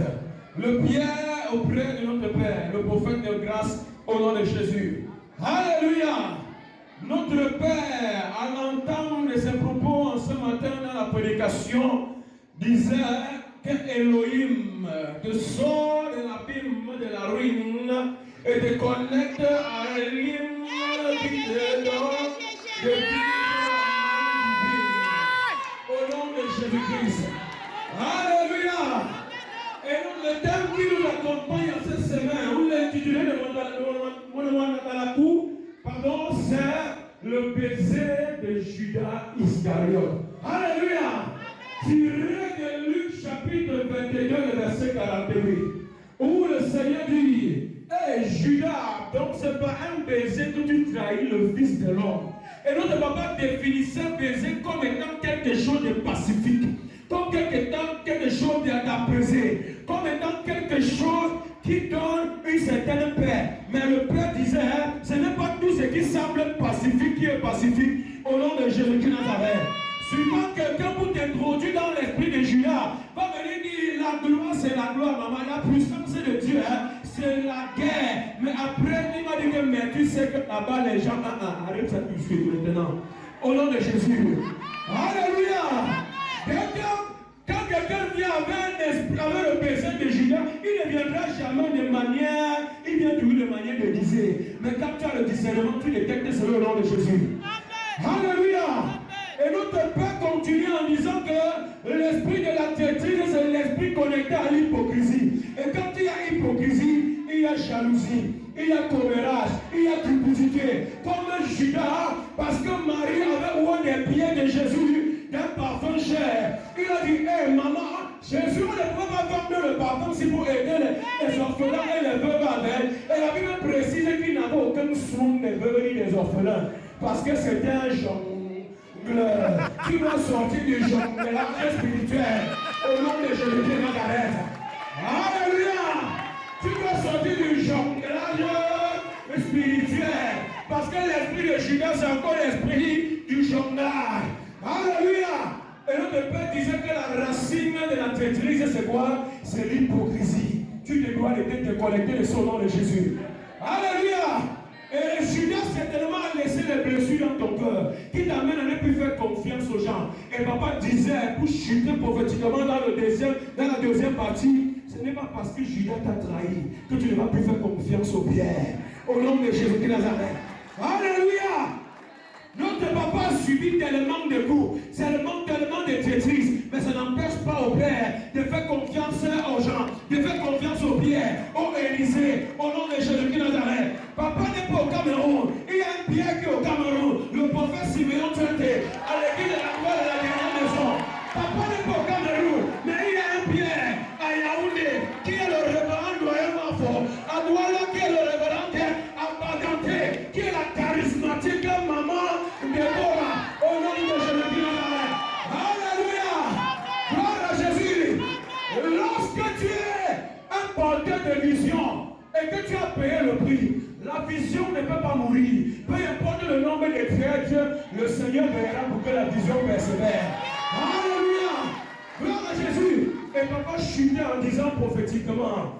Speaker 5: Le Pierre auprès de notre Père, le prophète de grâce, au nom de Jésus. Alléluia. Notre Père, à l'entendre de ses propos en ce matin dans la prédication, disait que Elohim te sort de l'abîme de la ruine et te connecte à l'hymne qui te donne de vivre au nom de Jésus-Christ. Alléluia. Et le thème qui nous accompagne en cette semaine, où l'intitulé de Monomanatalapou, pardon, c'est le baiser de Judas Iscariote. Alléluia. Tiré de Luc chapitre 22, verset 48, où le Seigneur dit, hé Judas, donc c'est pas un baiser que tu trahis le Fils de l'homme. Et notre papa définissait baiser comme étant quelque chose de pacifique, comme quelque chose d'apaisé, comme étant quelque chose qui donne une certaine paix. Mais le Père disait, ce n'est pas tout ce qui semble pacifique qui est pacifique, au nom de Jésus-Christ Nazareth. Suivant quelqu'un pour t'introduire dans l'esprit de Judas, va venir dire la gloire c'est la gloire, maman, la puissance c'est de Dieu, hein? C'est la guerre. Mais après, il m'a dit que mais tu sais que là-bas les gens, arrête ça tout de suite maintenant. Au nom de Jésus. Alléluia. Quand quelqu'un vient avec le baiser de Judas, il ne viendra jamais de manière, il vient toujours de manière de diseur. Mais quand tu as le discernement, tu détectes selon le nom de Jésus. Alléluia. Et notre Père continue en disant que l'esprit de la traîtrise, c'est l'esprit connecté à l'hypocrisie. Et quand il y a hypocrisie, il y a jalousie, il y a commérage, il y a cupidité. Comme Judas, parce que Marie avait oué des pieds de Jésus d'un parfum cher. Il a dit, hé maman, Jésus ne peut pas vendre le parfum si pour aider les orphelins et les veuves avec. Et la Bible précise qu'il n'avait aucun soin des veuves ni des orphelins. Parce que c'était un jongleur. Tu dois sortir du jonglage spirituel au nom de Jésus-Christ Nazareth. Alléluia. Tu dois sortir du jonglage spirituel. Parce que l'esprit de Judas, c'est encore l'esprit du jonglage. Alléluia. Et notre Père disait que la racine de la traîtrise, c'est quoi? C'est c'est l'hypocrisie. Tu te dois de te connecter au nom de Jésus. Alléluia. Et Judas certainement a laissé les blessures dans ton cœur qui t'amène à ne plus faire confiance aux gens. Et papa disait, pour chuter prophétiquement dans la deuxième partie, ce n'est pas parce que Judas t'a trahi que tu ne vas plus faire confiance aux pierres. Au nom de Jésus de Nazareth. Alléluia. Notre papa a subi tellement de coups, tellement de traîtrise, mais ça n'empêche pas au Père de faire confiance aux gens, de faire confiance aux pierres, aux Élysée, au nom de Jésus de Nazareth. Papa n'est pas au Cameroun, il y a un Pierre qui est au Cameroun, le prophète Simeon traité à l'église de la gloire de la dernière maison. Papa n'est pas au Cameroun, mais il y a un Pierre à Yaoundé qui est le révérend doyen Mafo, à Douala qui est le révérend à Baganté, qui est la charismatique maman Déborah, au nom de Jésus de Nazareth. Alléluia! Gloire à Jésus! Lorsque tu es un porteur de vision et que tu as payé le prix, la vision ne peut pas mourir. Peu importe le nombre de traîtres, le Seigneur verra pour que la vision persévère. Alléluia! Gloire à Jésus! Et papa chutait en disant prophétiquement,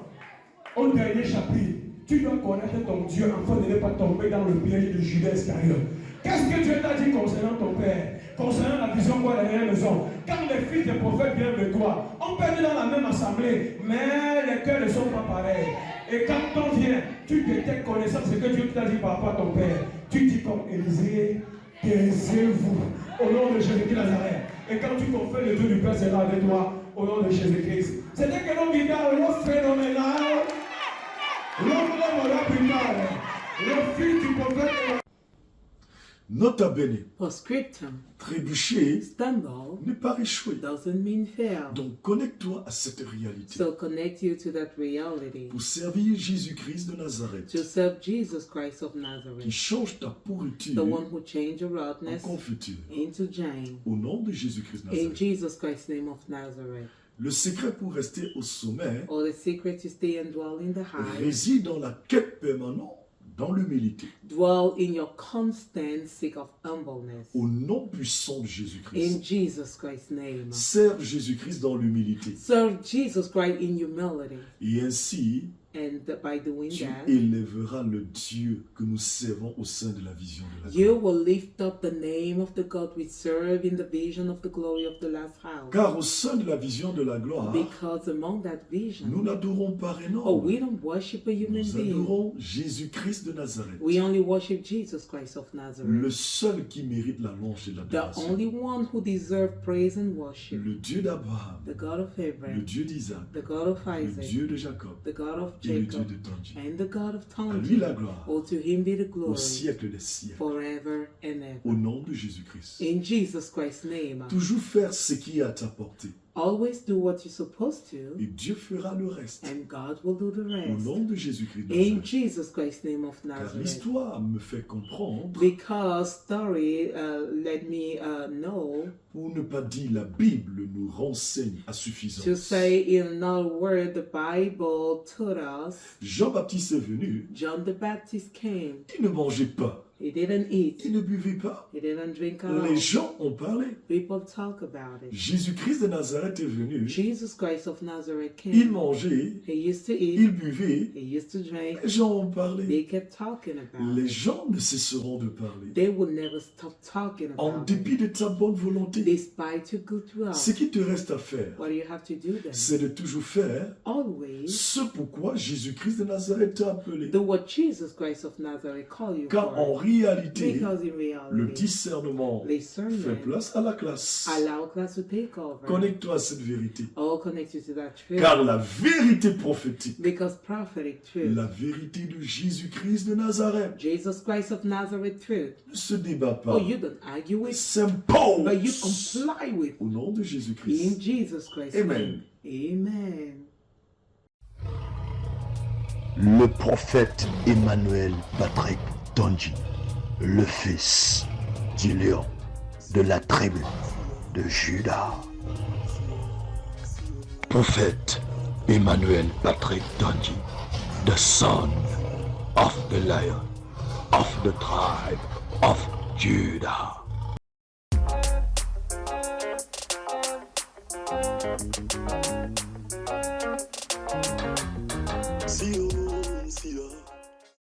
Speaker 5: au dernier chapitre, tu dois connaître ton Dieu afin de ne pas tomber dans le piège de Judas Iscariote. Qu'est-ce que Dieu t'a dit concernant ton père, concernant la vision de la dernière maison? Quand les fils des prophètes viennent de toi, on peut être dans la même assemblée, mais les cœurs ne sont pas pareils. Et quand on vient, tu détectes connaissance ce que Dieu t'a dit par rapport à ton père. Tu dis comme Élisée, taisez-vous au nom de Jésus de Nazareth. Et quand tu confères le Dieu du Père, c'est là avec toi au nom de Jésus-Christ. C'était que l'homme guidard, l'homme phénoménal, l'homme brutal, le fils du prophète.
Speaker 1: Nota bene,
Speaker 3: Postscriptum.
Speaker 1: trébucher
Speaker 3: Stumble
Speaker 1: n'est pas échouer.
Speaker 3: doesn't mean fail.
Speaker 1: Donc connecte-toi à cette réalité.
Speaker 3: So connect you to that reality.
Speaker 1: Pour servir Jésus-Christ de Nazareth,
Speaker 3: To serve Jesus Christ of
Speaker 1: qui
Speaker 3: Nazareth,
Speaker 1: change ta pourriture
Speaker 3: the one who changed your
Speaker 1: en
Speaker 3: roughness
Speaker 1: confiture.
Speaker 3: into Jane.
Speaker 1: Au nom de Jésus-Christ de
Speaker 3: In
Speaker 1: Nazareth.
Speaker 3: Jesus Christ's name of Nazareth.
Speaker 1: Le secret pour rester au sommet
Speaker 3: Or the secret to stay and dwell in the high.
Speaker 1: réside dans la quête permanente, dans l'humilité.
Speaker 3: Dwell in your constant seek of humbleness.
Speaker 1: Au nom puissant de
Speaker 3: In
Speaker 1: Jésus-Christ.
Speaker 3: Jesus Christ's name.
Speaker 1: Serve Jésus-Christ dans l'humilité.
Speaker 3: Serve Jesus Christ in humility.
Speaker 1: Et ainsi,
Speaker 3: And by doing
Speaker 1: tu
Speaker 3: that,
Speaker 1: élèveras le Dieu que nous servons au sein de la vision de la
Speaker 3: you
Speaker 1: gloire.
Speaker 3: will lift up the name of the God we serve in the vision of the glory of the last house.
Speaker 1: Car au sein de la vision de la gloire,
Speaker 3: Because among that
Speaker 1: nous
Speaker 3: vision,
Speaker 1: n'adorons pas un
Speaker 3: oh,
Speaker 1: homme.
Speaker 3: we don't worship a human
Speaker 1: Nous
Speaker 3: being.
Speaker 1: adorons Jésus-Christ de Nazareth.
Speaker 3: We only worship Jesus Christ of
Speaker 1: Le
Speaker 3: Nazareth.
Speaker 1: seul qui mérite la louange et
Speaker 3: The
Speaker 1: l'adoration.
Speaker 3: only one who deserves praise and worship.
Speaker 1: Le Dieu d'Abraham,
Speaker 3: The God of
Speaker 1: le
Speaker 3: Abraham,
Speaker 1: Dieu d'Isaac,
Speaker 3: the God of
Speaker 1: le
Speaker 3: Isaac,
Speaker 1: Dieu de Jacob
Speaker 3: the God of
Speaker 1: et le Dieu
Speaker 3: Jacob,
Speaker 1: de Tangi.
Speaker 3: and the God of
Speaker 1: À lui
Speaker 3: Tonji.
Speaker 1: la gloire
Speaker 3: Oh, to him be the
Speaker 1: au
Speaker 3: glory
Speaker 1: siècle des siècles.
Speaker 3: forever and ever.
Speaker 1: Au nom de Jésus-Christ.
Speaker 3: In Jesus Christ's name,
Speaker 1: Toujours faire ce qui est à ta portée.
Speaker 3: always do what you're supposed to,
Speaker 1: Et Dieu fera le reste.
Speaker 3: and God will do the
Speaker 1: Au
Speaker 3: rest.
Speaker 1: nom de Jésus-Christ de
Speaker 3: In
Speaker 1: Nazareth.
Speaker 3: Jesus Christ's name of
Speaker 1: Car
Speaker 3: Nazareth.
Speaker 1: l'histoire me fait comprendre,
Speaker 3: Because story let me know
Speaker 1: pour ne pas dire la Bible nous renseigne à
Speaker 3: to
Speaker 1: suffisance.
Speaker 3: say in another word, the Bible told us
Speaker 1: Jean-Baptiste est venu,
Speaker 3: John the Baptist came.
Speaker 1: il ne mangeait pas,
Speaker 3: He didn't eat.
Speaker 1: il ne buvait pas.
Speaker 3: He didn't drink at
Speaker 1: Les
Speaker 3: all.
Speaker 1: gens ont parlé.
Speaker 3: People talk about it.
Speaker 1: Jésus-Christ de Nazareth est venu,
Speaker 3: Jesus Christ of Nazareth
Speaker 1: il
Speaker 3: came.
Speaker 1: mangeait,
Speaker 3: He used to eat.
Speaker 1: il buvait,
Speaker 3: He used to drink.
Speaker 1: les gens ont parlé.
Speaker 3: They kept talking about
Speaker 1: Les
Speaker 3: it.
Speaker 1: gens ne cesseront de parler.
Speaker 3: They will never stop talking
Speaker 1: En
Speaker 3: about it.
Speaker 1: dépit de ta bonne volonté,
Speaker 3: Despite your good will.
Speaker 1: ce qui te reste à faire,
Speaker 3: What do you have to do then?
Speaker 1: c'est de toujours faire
Speaker 3: Always
Speaker 1: ce pourquoi Jésus-Christ de Nazareth t'a appelé.
Speaker 3: do what Jesus Christ of Nazareth call you
Speaker 1: Car en
Speaker 3: for.
Speaker 1: réalité,
Speaker 3: Because in
Speaker 1: le
Speaker 3: reality,
Speaker 1: discernement fait
Speaker 3: discernment
Speaker 1: place à la classe.
Speaker 3: allow class to take over.
Speaker 1: Connecte-toi à cette vérité.
Speaker 3: All connected to that truth.
Speaker 1: Car la vérité prophétique,
Speaker 3: Because prophetic truth,
Speaker 1: la vérité de Jésus-Christ de Nazareth,
Speaker 3: Jesus Christ of Nazareth truth,
Speaker 1: ne se débat
Speaker 3: oh,
Speaker 1: pas,
Speaker 3: you don't argue with,
Speaker 1: s'impose
Speaker 3: but you comply with.
Speaker 1: au nom de
Speaker 3: In
Speaker 1: Jésus-Christ.
Speaker 3: Jesus Christ.
Speaker 1: Amen.
Speaker 3: Amen.
Speaker 1: Le prophète Emmanuel Patrick Tonji, le fils du lion de la tribu de Juda. Prophète Emmanuel Patrick Tonji, the son of the lion of the tribe of Judah.